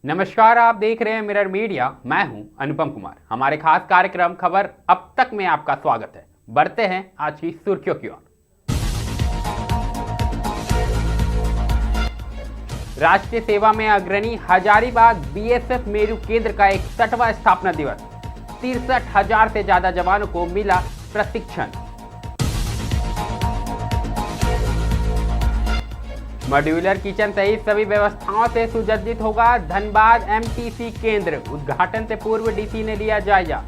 नमस्कार, आप देख रहे हैं मिरर मीडिया। मैं हूं अनुपम कुमार। हमारे खास कार्यक्रम खबर अब तक में आपका स्वागत है। बढ़ते हैं आज की सुर्खियों की ओर। राष्ट्रीय सेवा में अग्रणी हजारीबाग बीएसएफ मेरू केंद्र का 61वां स्थापना दिवस। 63,000 से ज्यादा जवानों को मिला प्रशिक्षण। मॉड्यूलर किचन सहित सभी व्यवस्थाओं से सुसज्जित होगा धनबाद एमटीसी केंद्र। उद्घाटन से पूर्व डीसी ने लिया जायजा।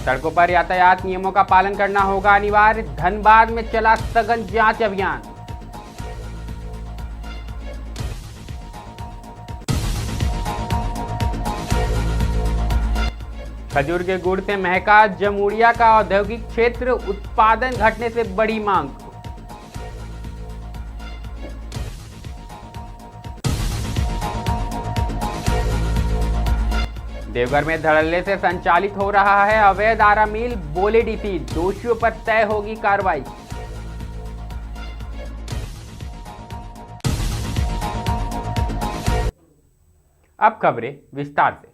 सड़कों पर यातायात नियमों का पालन करना होगा अनिवार्य। धनबाद में चला सघन जांच अभियान। खजूर के गुड़ से महका जमुड़िया का औद्योगिक क्षेत्र। उत्पादन घटने से बड़ी मांग। देवघर में धड़ल्ले से संचालित हो रहा है अवैध आरा मिल। बोले डीसी, दोषियों पर तय होगी कार्रवाई। अब खबरें विस्तार से।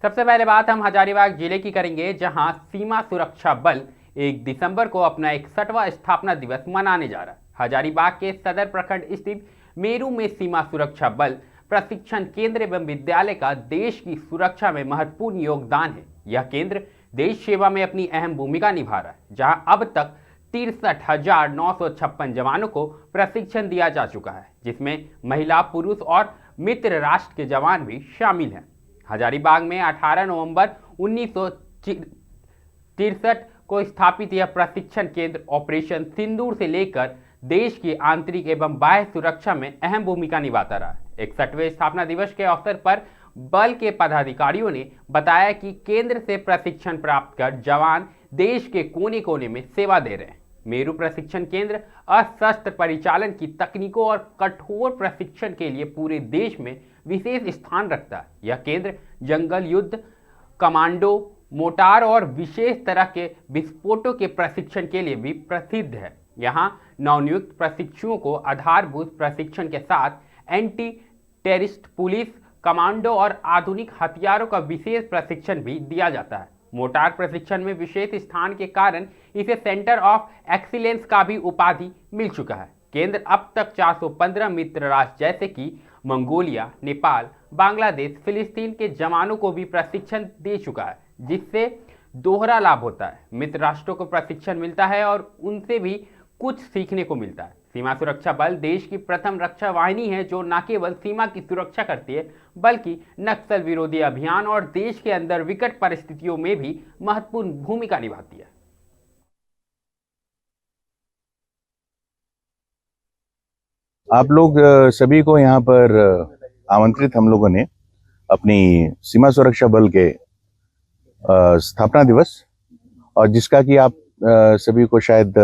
सबसे पहले बात हम हजारीबाग जिले की करेंगे, जहां सीमा सुरक्षा बल 1 दिसंबर को अपना 61वां स्थापना दिवस मनाने जा रहा है। हजारीबाग के सदर प्रखंड स्थित मेरू में सीमा सुरक्षा बल प्रशिक्षण केंद्र एवं विद्यालय का देश की सुरक्षा में महत्वपूर्ण योगदान है। यह केंद्र देश सेवा में अपनी अहम भूमिका निभा रहा है, जहां अब तक 63,956 जवानों को प्रशिक्षण दिया जा चुका है, जिसमें महिला, पुरुष और मित्र राष्ट्र के जवान भी शामिल हैं। हजारीबाग में 18 नवंबर 1963 को स्थापित यह प्रशिक्षण केंद्र ऑपरेशन सिंदूर से लेकर देश की आंतरिक एवं बाह्य सुरक्षा में अहम भूमिका निभाता रहा है। 61वें स्थापना दिवस के अवसर पर बल के पदाधिकारियों ने बताया कि केंद्र से प्रशिक्षण प्राप्त कर जवान देश के कोने कोने में सेवा दे रहे हैं। मेरू प्रशिक्षण केंद्र अशस्त्र परिचालन की तकनीकों और कठोर प्रशिक्षण के लिए पूरे देश में विशेष स्थान रखता है। यह केंद्र जंगल युद्ध, कमांडो, मोटार और विशेष तरह के विस्फोटों के प्रशिक्षण के लिए भी प्रसिद्ध है। यहाँ नवनियुक्त प्रशिक्षुओं को आधारभूत प्रशिक्षण के साथ एंटी टेररिस्ट पुलिस, कमांडो और आधुनिक हथियारों का विशेष प्रशिक्षण भी दिया जाता है। मोटार प्रशिक्षण में विशेष स्थान के कारण इसे सेंटर ऑफ एक्सीलेंस का भी उपाधि मिल चुका है। केंद्र अब तक 415 मित्र राष्ट्र जैसे कि मंगोलिया, नेपाल, बांग्लादेश, फिलिस्तीन के जवानों को भी प्रशिक्षण दे चुका है, जिससे दोहरा लाभ होता है। मित्र राष्ट्रों को प्रशिक्षण मिलता है और उनसे भी कुछ सीखने को मिलता है। सीमा सुरक्षा बल देश की प्रथम रक्षा वाहिनी है, जो न केवल सीमा की सुरक्षा करती है, बल्कि नक्सल विरोधी अभियान और देश के अंदर विकट परिस्थितियों में भी महत्वपूर्ण भूमिका निभाती है। आप लोग सभी को यहाँ पर आमंत्रित हम लोगों ने अपनी सीमा सुरक्षा बल के स्थापना दिवस, और जिसका कि आप सभी को शायद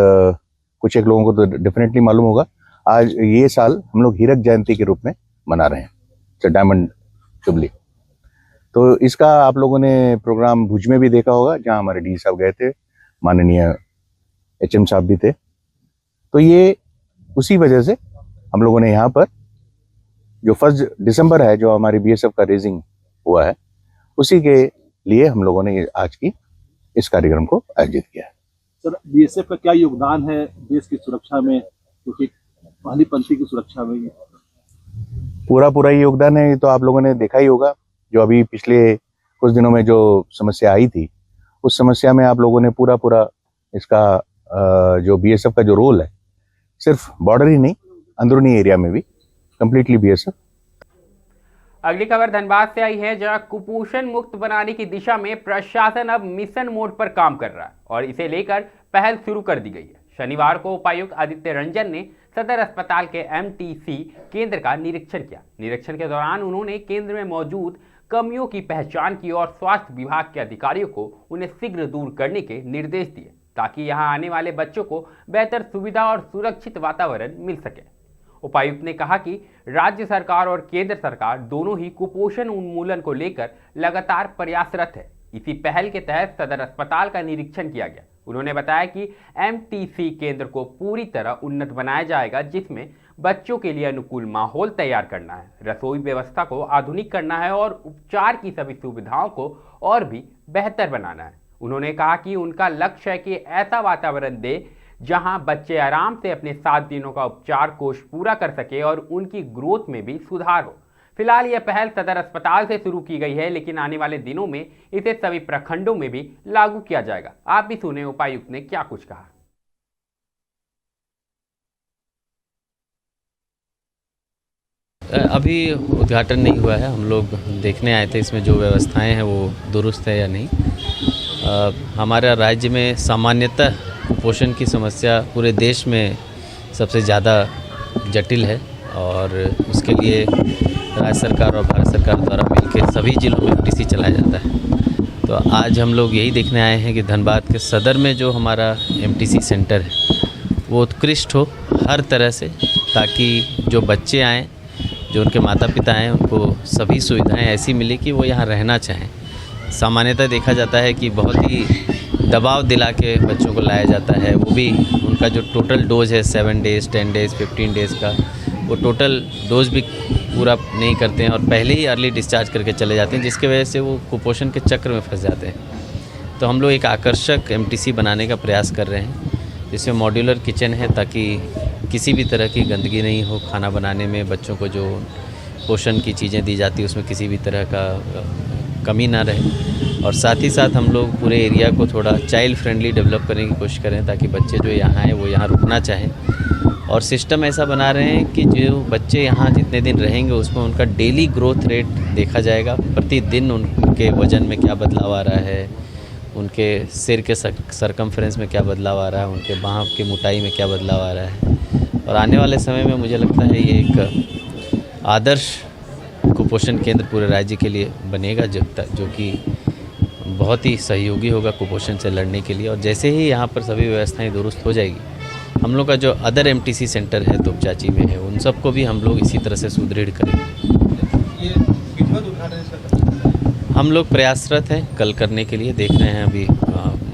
कुछ एक लोगों को तो डेफिनेटली मालूम होगा, आज ये साल हम लोग हीरक जयंती के रूप में मना रहे हैं, डायमंड जुबली। तो इसका आप लोगों ने प्रोग्राम भुज में भी देखा होगा, जहाँ हमारे डी साहब गए थे, माननीय एचएम साहब भी थे। तो ये उसी वजह से हम लोगों ने यहाँ पर जो 1 दिसंबर है, जो हमारी बीएसएफ का रेजिंग हुआ है, उसी के लिए हम लोगों ने आज की इस कार्यक्रम को आयोजित किया है। सर, बीएसएफ का क्या योगदान है देश की सुरक्षा में, क्योंकि पहली पंक्ति की सुरक्षा में? पूरा ही योगदान है। तो आप लोगों ने देखा ही होगा, जो अभी पिछले कुछ दिनों में जो समस्या आई थी, उस समस्या में आप लोगों ने पूरा इसका जो बीएसएफ का जो रोल है, सिर्फ बॉर्डर ही नहीं, अंदरूनी एरिया में भी कंप्लीटली बीएसएफ। अगली खबर धनबाद से आई है, जहां कुपोषण मुक्त बनाने की दिशा में प्रशासन अब मिशन मोड पर काम कर रहा है और इसे लेकर पहल शुरू कर दी गई है। शनिवार को उपायुक्त आदित्य रंजन ने सदर अस्पताल के एमटीसी केंद्र का निरीक्षण किया। निरीक्षण के दौरान उन्होंने केंद्र में मौजूद कमियों की पहचान की और स्वास्थ्य विभाग के अधिकारियों को उन्हें शीघ्र दूर करने के निर्देश दिए, ताकि यहां आने वाले बच्चों को बेहतर सुविधा और सुरक्षित वातावरण मिल सके। उपायुक्त ने कहा कि राज्य सरकार और केंद्र सरकार दोनों ही कुपोषण उन्मूलन को लेकर लगातार प्रयासरत है। इसी पहल के तहत सदर अस्पताल का निरीक्षण किया गया। उन्होंने बताया कि एमटीसी केंद्र को पूरी तरह उन्नत बनाया जाएगा, जिसमें बच्चों के लिए अनुकूल माहौल तैयार करना है, रसोई व्यवस्था को आधुनिक करना है और उपचार की सभी सुविधाओं को और भी बेहतर बनाना है। उन्होंने कहा कि उनका लक्ष्य है कि ऐसा वातावरण दे जहां बच्चे आराम से अपने 7 दिनों का उपचार कोर्स पूरा कर सके और उनकी ग्रोथ में भी सुधार हो। फिलहाल यह पहल सदर अस्पताल से शुरू की गई है, लेकिन आने वाले दिनों में इसे सभी प्रखंडों में भी लागू किया जाएगा। आप भी सुने उपायुक्त ने क्या कुछ कहा। अभी उद्घाटन नहीं हुआ है, हम लोग देखने आए थे इसमें जो व्यवस्थाएं हैं वो दुरुस्त है या नहीं। हमारा राज्य में सामान्यतः कुपोषण की समस्या पूरे देश में सबसे ज़्यादा जटिल है और उसके लिए राज्य सरकार और भारत सरकार द्वारा मिलकर सभी जिलों में एमटीसी चलाया जाता है। तो आज हम लोग यही देखने आए हैं कि धनबाद के सदर में जो हमारा एमटीसी सेंटर है वो उत्कृष्ट हो हर तरह से, ताकि जो बच्चे आएँ, जो उनके माता पिता हैं, उनको सभी सुविधाएं ऐसी मिले कि वो यहाँ रहना चाहें। सामान्यतः देखा जाता है कि बहुत ही दबाव दिला के बच्चों को लाया जाता है, वो भी उनका जो टोटल डोज है 7 डेज़ 10 डेज़ 15 डेज़ का, वो टोटल डोज भी पूरा नहीं करते हैं और पहले ही अर्ली डिस्चार्ज करके चले जाते हैं, जिसकी वजह से वो कुपोषण के चक्र में फंस जाते हैं। तो हम लोग एक आकर्षक एमटीसी बनाने का प्रयास कर रहे हैं, जिसमें मॉड्यूलर किचन है ताकि किसी भी तरह की गंदगी नहीं हो खाना बनाने में। बच्चों को जो पोषण की चीज़ें दी जाती है उसमें किसी भी तरह का कमी ना रहे। और साथ ही साथ हम लोग पूरे एरिया को थोड़ा चाइल्ड फ्रेंडली डेवलप करने की कोशिश करें, ताकि बच्चे जो यहाँ हैं वो यहाँ रुकना चाहें। और सिस्टम ऐसा बना रहे हैं कि जो बच्चे यहाँ जितने दिन रहेंगे उसमें उनका डेली ग्रोथ रेट देखा जाएगा। प्रतिदिन उनके वज़न में क्या बदलाव आ रहा है, उनके सिर के सरकमफ्रेंस में क्या बदलाव आ रहा है, उनके बाँह की मोटाई में क्या बदलाव आ रहा है। और आने वाले समय में मुझे लगता है ये एक आदर्श कुपोषण केंद्र पूरे राज्य के लिए बनेगा, जो कि बहुत ही सहयोगी होगा कुपोषण से लड़ने के लिए। और जैसे ही यहाँ पर सभी व्यवस्थाएं दुरुस्त हो जाएगी, हम लोग का जो अदर एमटीसी सेंटर है तोपचाची में है, उन सबको भी हम लोग इसी तरह से सुदृढ़ करेंगे। हम लोग प्रयासरत हैं कल करने के लिए, देख रहे हैं अभी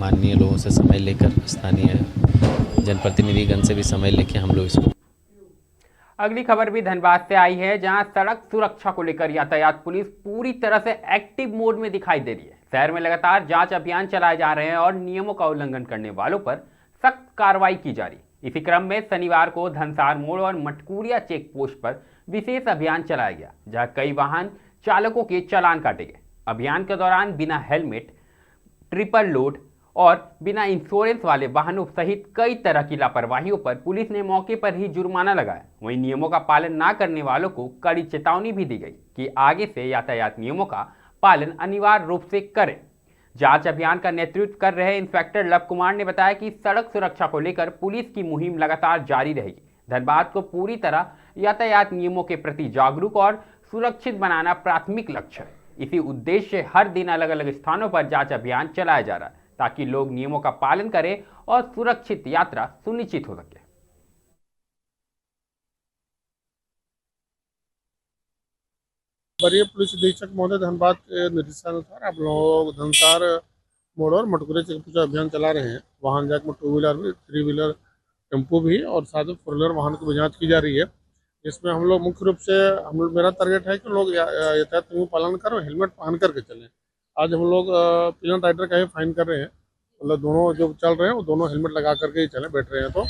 माननीय लोगों से समय लेकर, स्थानीय जनप्रतिनिधिगण से भी समय लेके हम लोग इसको। अगली खबर भी धनबाद से आई है, जहां सड़क सुरक्षा को लेकर यातायात पुलिस पूरी तरह से एक्टिव मोड में दिखाई दे रही है। शहर में लगातार जांच अभियान चलाए जा रहे हैं और नियमों का उल्लंघन करने वालों पर सख्त कार्रवाई की जा रही। इसी क्रम में शनिवार को धनसार मोड़ और मटकुरिया चेक पोस्ट पर विशेष अभियान चलाया गया, जहां कई वाहन चालकों के चालान काटे गए। अभियान के दौरान बिना हेलमेट, ट्रिपल लोड और बिना इंश्योरेंस वाले वाहनों सहित कई तरह की लापरवाहियों पर पुलिस ने मौके पर ही जुर्माना लगाया। वहीं नियमों का पालन न करने वालों को कड़ी चेतावनी भी दी गई कि आगे से यातायात नियमों का पालन अनिवार्य रूप से करें। जांच अभियान का नेतृत्व कर रहे इंस्पेक्टर लव कुमार ने बताया कि सड़क सुरक्षा को लेकर पुलिस की मुहिम लगातार जारी रहेगी। धनबाद को पूरी तरह यातायात नियमों के प्रति जागरूक और सुरक्षित बनाना प्राथमिक लक्ष्य है। इसी उद्देश्य से हर दिन अलग अलग स्थानों पर जांच अभियान चलाया जा रहा है, ताकि लोग नियमों का पालन करें और सुरक्षित यात्रा सुनिश्चित हो सके। वरीय पुलिस अधीक्षक महोदय धनबाद के निर्देशानुसार आप लोग धनसार मोड़ और मटकुरे चेक पोस्ट अभियान चला रहे हैं। वाहन जांच में 2 व्हीलर भी, 3 व्हीलर, टेम्पो भी और साथ में 4 व्हीलर वाहन की भी जाँच की जा रही है। इसमें हम लोग मुख्य रूप से मेरा टारगेट है कि लोग यातायात नियमों का पालन करें और हेलमेट पहन करके चलें। आज हम लोग पिजन राइडर का ही फाइन कर रहे हैं, मतलब दोनों जो चल रहे हैं वो दोनों हेलमेट लगा करके ही चलें, बैठ रहे हैं तो,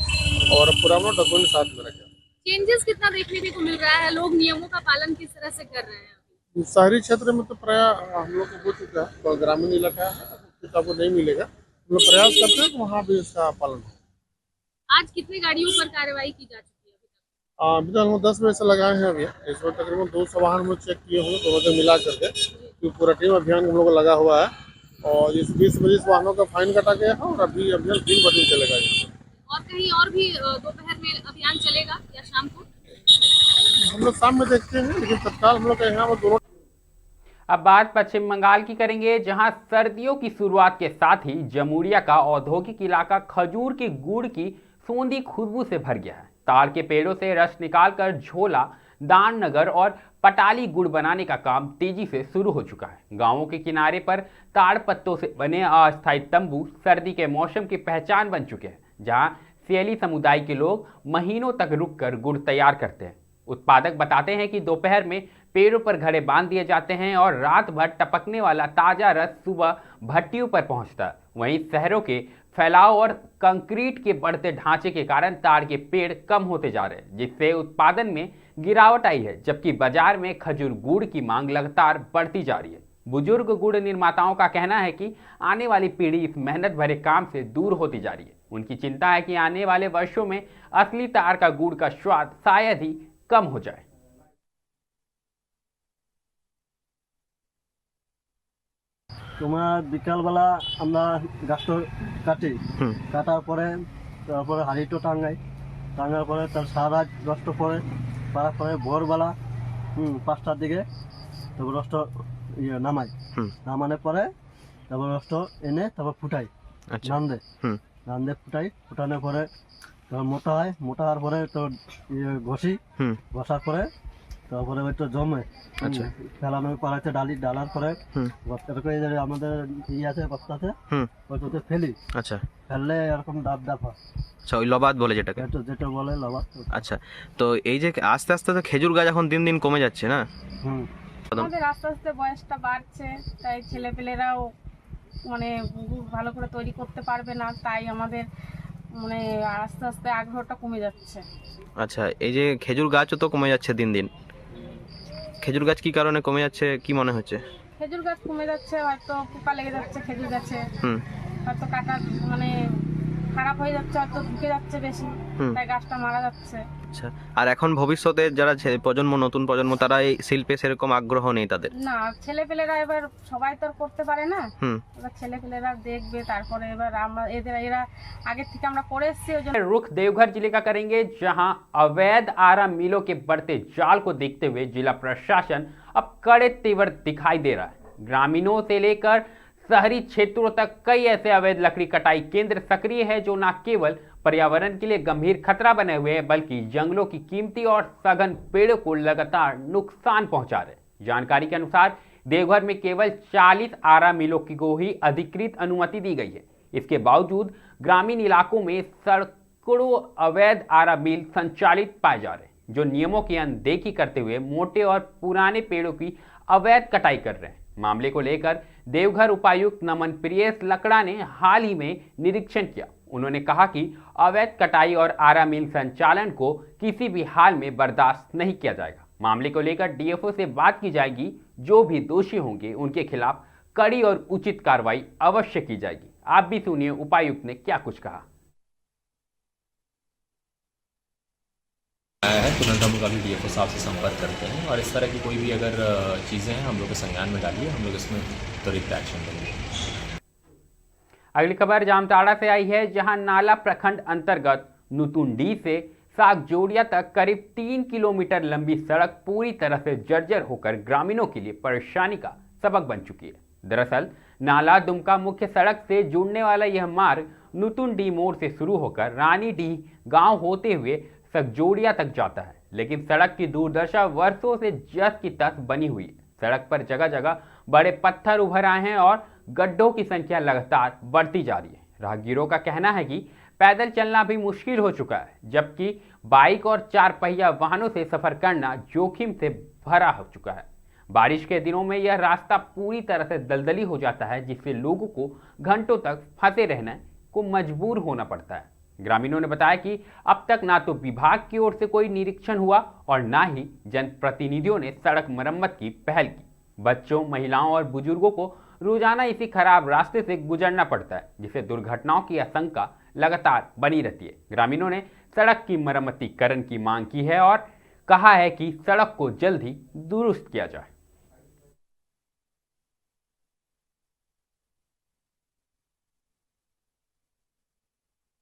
और पूरा हम लोग डॉक्यूमेंट साथ में रखें। चेंजेस कितना देखने को मिल रहा है, लोग नियमों का पालन किस तरह से कर रहे हैं? शहरी क्षेत्र में तो प्राय हम लोग को हो चुका है, तो ग्रामीण इलाका है तो आपको नहीं मिलेगा। हम लोग प्रयास करते हैं कि वहाँ भी इसका पालन हो। आज कितनी गाड़ियों पर कार्रवाई की जा चुकी है अभी तक? हम 10 बजे से लगाए हैं अभी। इसमें तकरीबन 200 वाहन हम चेक किए होंगे, दोनों से मिला करके, क्योंकि पूरा टीम अभियान हम लोग लगा हुआ है। और इस 20 वाहनों का फाइन कटा गया है और अभी अभियान 3 बजे चलेगा। और कहीं और भी दोपहर में अभियान चलेगा या शाम को? हम लोग शाम में देखते हैं, लेकिन तत्काल हम लोग यहाँ दोनों। अब बात पश्चिम बंगाल की करेंगे, जहां सर्दियों की शुरुआत के साथ ही जमुरिया का औद्योगिक इलाका खजूर के गुड़ की सोंधी खुशबू से भर गया है। ताड़ के पेड़ों से रस निकालकर झोला दान नगर और पटाली गुड़ बनाने का काम तेजी से शुरू हो चुका है। गांवों के किनारे पर ताड़ पत्तों से बने अस्थायी तंबू सर्दी के मौसम की पहचान बन चुके हैं, जहां सियली समुदाय के लोग महीनों तक रुककर गुड़ तैयार करते हैं। उत्पादक बताते हैं कि दोपहर में पेड़ों पर घड़े बांध दिए जाते हैं और रात भर टपकने वाला ताजा रस सुबह भट्टियों पर पहुंचता है। वहीं शहरों के फैलाव और कंक्रीट के बढ़ते ढांचे के कारण ताड़ के पेड़ कम होते जा रहे हैं, जिससे उत्पादन में गिरावट आई है, जबकि बाजार में खजूर गुड़ की मांग लगातार बढ़ती जा रही है। बुजुर्ग गुड़ निर्माताओं का कहना है कि आने वाली पीढ़ी इस मेहनत भरे काम से दूर होती जा रही है। उनकी चिंता है कि आने वाले वर्षों में असली ताड़ का गुड़ का स्वाद शायद ही कम हो जाए। তোমার বিকালবেলা আমরা গাছটা কাটি, কাটার পরে তারপরে হাঁড়িটা টাঙার পরে তার সারা রসটা পাড়ার পরে ভোরবেলা 5টার দিকে তারপর রসটা নামাই, নামানোর পরে তারপর রসটা এনে তারপর ফুটাই, নান্দে ফুটানোর পরে তারপর মোটা হয়, মোটা হওয়ার পরে তো ঘষি, ঘষার পরে তারপরে ওইটা জমে ফেলানো করাতে ডালার পরে আমাদের আছে বস্তা আছে ওইটাতে ফেলি। আচ্ছা, ফেললে এরকম ডাব হয়। আচ্ছা, ওই লবাদ বলে যেটাকে, যেটা বলে লবাদ। আচ্ছা, তো এই যে আস্তে আস্তে তো খেজুর গাছ এখন দিন দিন কমে যাচ্ছে না? আমাদের আস্তে আস্তে বয়সটা বাড়ছে, তাই ছেলেপেলেরাও মানে ভালো করে তৈরি করতে পারবে না, তাই আমাদের মানে আস্তে আস্তে আগ্রহটা কমে যাচ্ছে। আচ্ছা, এই যে খেজুর গাছও তো কমে যাচ্ছে দিন দিন, খেজুর গাছ কি কারণে কমে যাচ্ছে কি মনে হচ্ছে? খেজুর গাছ কমে যাচ্ছে, হয়তো পোকা লেগে যাচ্ছে খেজুর গাছে, হয়তো কাটা মানে খারাপ হয়ে যাচ্ছে, হয়তো ঢুকে যাচ্ছে বেশি, তাই গাছটা মারা যাচ্ছে। আচ্ছা, আর এখন ভবিষ্যতে যারা নতুন প্রজন্ম তারা এই শিল্পে সেরকম আগ্রহ নেই তাদের? না, ছেলেপেলেরা এবার সবাই তো করতে পারে না, এবার ছেলেপেলেরা দেখবে, তারপরে এবার এরা আগে থেকে আমরা করে এসেছি। ওই জন্য रुख देवघर जिले का करेंगे, जहां अवैध आरा मिलों के बढ़ते जाल को देखते हुए जिला प्रशासन अब कड़े तेवर दिखाई दे रहा है। ग्रामीणों से लेकर शहरी क्षेत्रों तक कई ऐसे अवैध लकड़ी कटाई केंद्र सक्रिय है, जो न केवल पर्यावरण के लिए गंभीर खतरा बने हुए हैं, बल्कि जंगलों की कीमती और सघन पेड़ों को लगातार नुकसान पहुंचा रहे। जानकारी के अनुसार देवघर में केवल 40 आरा मिलों को ही अधिकृत अनुमति दी गई है। इसके बावजूद ग्रामीण इलाकों में सैकड़ों अवैध आरा मिल संचालित पाए जा रहे हैं, जो नियमों की अनदेखी करते हुए मोटे और पुराने पेड़ों की अवैध कटाई कर रहे हैं। मामले को लेकर देवघर उपायुक्त नमन प्रियेश लकड़ा ने हाल ही में निरीक्षण किया। उन्होंने कहा कि अवैध कटाई और आरा मिल संचालन को किसी भी हाल में बर्दाश्त नहीं किया जाएगा। मामले को लेकर डीएफओ से बात की जाएगी, जो भी दोषी होंगे उनके खिलाफ कड़ी और उचित कार्रवाई अवश्य की जाएगी। आप भी सुनिए उपायुक्त ने क्या कुछ कहा। है तुरंत हम लोग अभी डीएफओ साहब से संपर्क करते हैं और इस तरह की कोई भी अगर चीज़ें हैं हम लोग के संज्ञान में डालिए, हम लोग इसमें त्वरित एक्शन लेंगे। अगली खबर जामताड़ा से आई है, जहां नाला प्रखंड अंतर्गत नुतुंडी से सागजोड़िया तक करीब 3 किलोमीटर लंबी सड़क पूरी तरह से जर्जर होकर ग्रामीणों के लिए परेशानी का सबक बन चुकी है। दरअसल नाला दुमका मुख्य सड़क से जुड़ने वाला यह मार्ग नुतुंडी मोड़ से शुरू होकर रानीडीह गांव होते हुए सागजोड़िया तक जाता है, लेकिन सड़क की दुर्दशा वर्षों से जस की तस बनी हुई है। सड़क पर जगह जगह बड़े पत्थर उभर आए हैं और गड्ढों की संख्या लगातार बढ़ती जा रही है। राहगीरों का कहना है कि पैदल चलना भी मुश्किल हो चुका है, जबकि बाइक और 4 पहिया वाहनों से सफर करना जोखिम से भरा हो चुका है। बारिश के दिनों में यह रास्ता पूरी तरह से दलदली हो जाता है, जिससे लोगों को घंटों तक फंसे रहने को मजबूर होना पड़ता है। ग्रामीणों ने बताया कि अब तक ना तो विभाग की ओर से कोई निरीक्षण हुआ और ना ही जनप्रतिनिधियों ने सड़क मरम्मत की पहल की। बच्चों, महिलाओं और बुजुर्गों को रोजाना इसी खराब रास्ते से गुजरना पड़ता है, जिससे दुर्घटनाओं की आशंका लगातार बनी रहती है। ग्रामीणों ने सड़क की मरम्मतीकरण की मांग की है और कहा है कि सड़क को जल्द ही दुरुस्त किया जाए।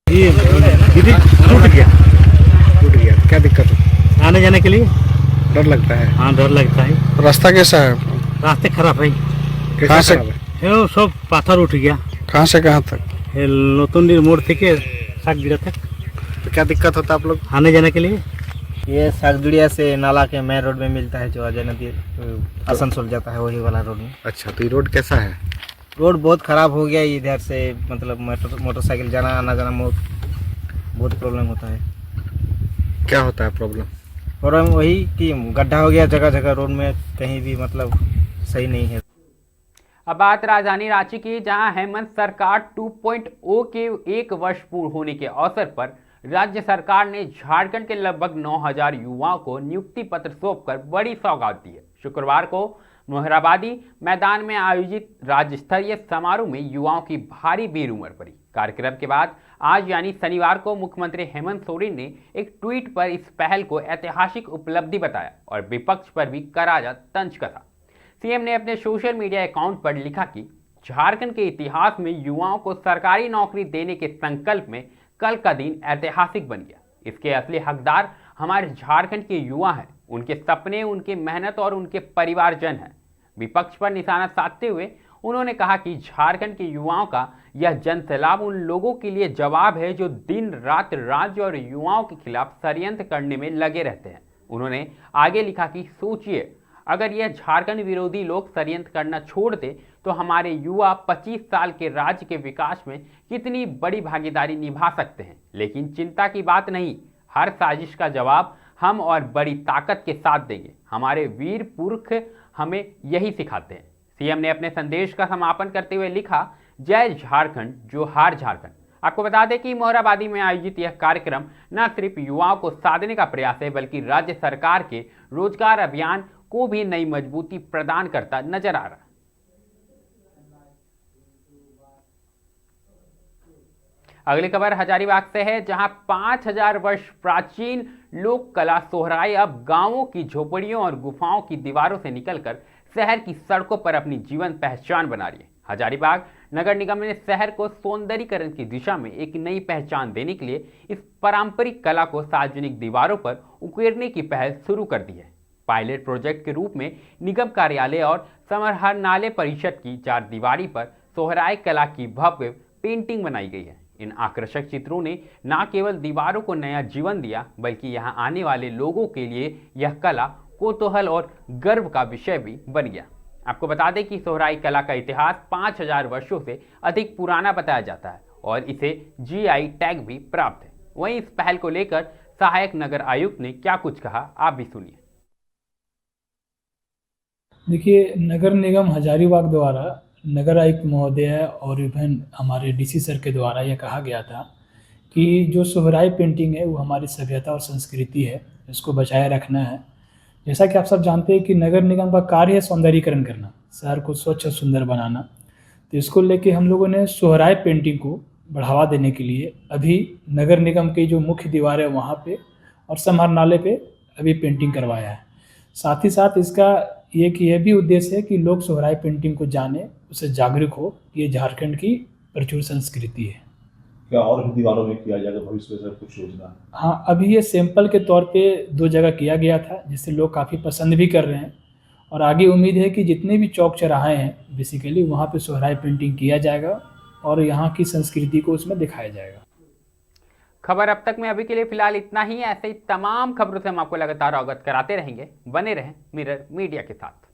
ये टूट गया, क्या दिक्कत है? आने जाने के लिए डर लगता है। हाँ, डर लगता है। रास्ता कैसा है? रास्ते खराब है। कहाँ से? सब पत्थर उठ गया। कहाँ से कहाँ तक? नतुंडी मोड़ থেকে सागजोड़िया तक। तो क्या दिक्कत होता है आप लोग आने जाने के लिए? ये सागजुड़िया से नाला के मेन रोड में मिलता है, जो अजय नदी आसनसोल जाता है, वही वाला रोड में। अच्छा, तो ये रोड कैसा है? रोड बहुत ख़राब हो गया इधर से, मतलब मोटरसाइकिल जाना आना जाना बहुत प्रॉब्लम होता है। क्या होता है प्रॉब्लम? प्रॉब्लम वही कि गड्ढा हो गया जगह जगह रोड में, कहीं भी मतलब सही नहीं है। अब बात राजधानी रांची की, जहां हेमंत सरकार 2.0 के 1 वर्ष पूर्ण होने के अवसर पर राज्य सरकार ने झारखंड के लगभग 9000 युवाओं को नियुक्ति पत्र सौंपकर बड़ी सौगात दी है। शुक्रवार को मोहराबादी मैदान में आयोजित राज्य स्तरीय समारोह में युवाओं की भारी भीड़ उमड़ पड़ी। कार्यक्रम के बाद आज यानी शनिवार को मुख्यमंत्री हेमंत सोरेन ने एक ट्वीट पर इस पहल को ऐतिहासिक उपलब्धि बताया और विपक्ष पर भी करारा तंज कसा। सीएम ने अपने सोशल मीडिया अकाउंट पर लिखा कि झारखंड के इतिहास में युवाओं को सरकारी नौकरी देने के संकल्प में कल का दिन ऐतिहासिक बन गया। इसके असली हकदार हमारे झारखंड के युवा हैं, उनके सपने, उनकी मेहनत और उनके परिवारजन हैं। विपक्ष पर निशाना साधते हुए उन्होंने कहा कि झारखंड के युवाओं का यह जन सैलाब उन लोगों के लिए जवाब है जो दिन रात राज्य और युवाओं के खिलाफ षड्यंत्र करने में लगे रहते हैं। उन्होंने आगे लिखा कि सोचिए, अगर यह झारखंड विरोधी लोग षड्यंत्र करना छोड़ दे तो हमारे युवा 25 साल के राज्य के विकास में कितनी बड़ी भागीदारी निभा सकते हैं। लेकिन चिंता की बात नहीं, हर साजिश का जवाब हम और बड़ी ताकत के साथ देंगे। हमारे वीर पुरख हमें यही सिखाते हैं। सीएम ने अपने संदेश का समापन करते हुए लिखा, जय झारखंड, जोहार झारखंड। आपको बता दें कि मोहराबादी में आयोजित यह कार्यक्रम न सिर्फ युवाओं को साधने का प्रयास है, बल्कि राज्य सरकार के रोजगार अभियान को भी नई मजबूती प्रदान करता नजर आ रहा है। अगली खबर हजारीबाग से है, जहां 5000 वर्ष प्राचीन लोक कला सोहराई अब गांवों की झोपड़ियों और गुफाओं की दीवारों से निकलकर शहर की सड़कों पर अपनी जीवन पहचान बना रही है। हजारीबाग नगर निगम ने शहर को सौंदर्यीकरण की दिशा में एक नई पहचान देने के लिए इस पारंपरिक कला को सार्वजनिक दीवारों पर उकेरने की पहल शुरू कर दी है। पायलट प्रोजेक्ट के रूप में निगम कार्यालय और समाहरणालय परिषद की 4 दीवारी पर सोहराई कला की भव्य पेंटिंग बनाई गई है। इन आकर्षक चित्रों ने न केवल दीवारों को नया जीवन दिया, बल्कि यहां आने वाले लोगों के लिए यह कला कौतूहल और गर्व का विषय भी बन गया। आपको बता दें कि सोहराई कला का इतिहास 5000 वर्षों से अधिक पुराना बताया जाता है और इसे जीआई टैग भी प्राप्त है। वहीं इस पहल को लेकर सहायक नगर आयुक्त ने क्या कुछ कहा, आप भी सुनिए। देखिए, नगर निगम हजारीबाग द्वारा नगर आयुक्त महोदय और विभिन्न हमारे डीसी सर के द्वारा यह कहा गया था कि जो सोहराई पेंटिंग है वो हमारी सभ्यता और संस्कृति है, इसको बचाए रखना है। जैसा कि आप सब जानते हैं कि नगर निगम का कार्य है सौंदर्यीकरण करना, शहर को स्वच्छ और सुंदर बनाना। तो इसको लेके हम लोगों ने सोहराई पेंटिंग को बढ़ावा देने के लिए अभी नगर निगम की जो मुख्य दीवार है वहाँ पे और समाहरणालय पे अभी पेंटिंग करवाया है। साथ ही साथ इसका यह भी उद्देश्य है कि लोग सोहराई पेंटिंग को जाने, उससे जागरूक हो कि ये झारखंड की प्रचुर संस्कृति है। क्या और भी दीवारों में किया जाएगा भविष्य में, सर कुछ योजना? हाँ, अभी ये सैंपल के तौर पे 2 जगह किया गया था, जिससे लोग काफ़ी पसंद भी कर रहे हैं और आगे उम्मीद है कि जितने भी चौक चौराहे हैं बेसिकली वहाँ पे सोहराई पेंटिंग किया जाएगा और यहाँ की संस्कृति को उसमें दिखाया जाएगा। खबर अब तक में अभी के लिए फिलहाल इतना ही। ऐसे ही तमाम खबरों से हम आपको लगातार अवगत कराते रहेंगे। बने रहें मिरर मीडिया के साथ।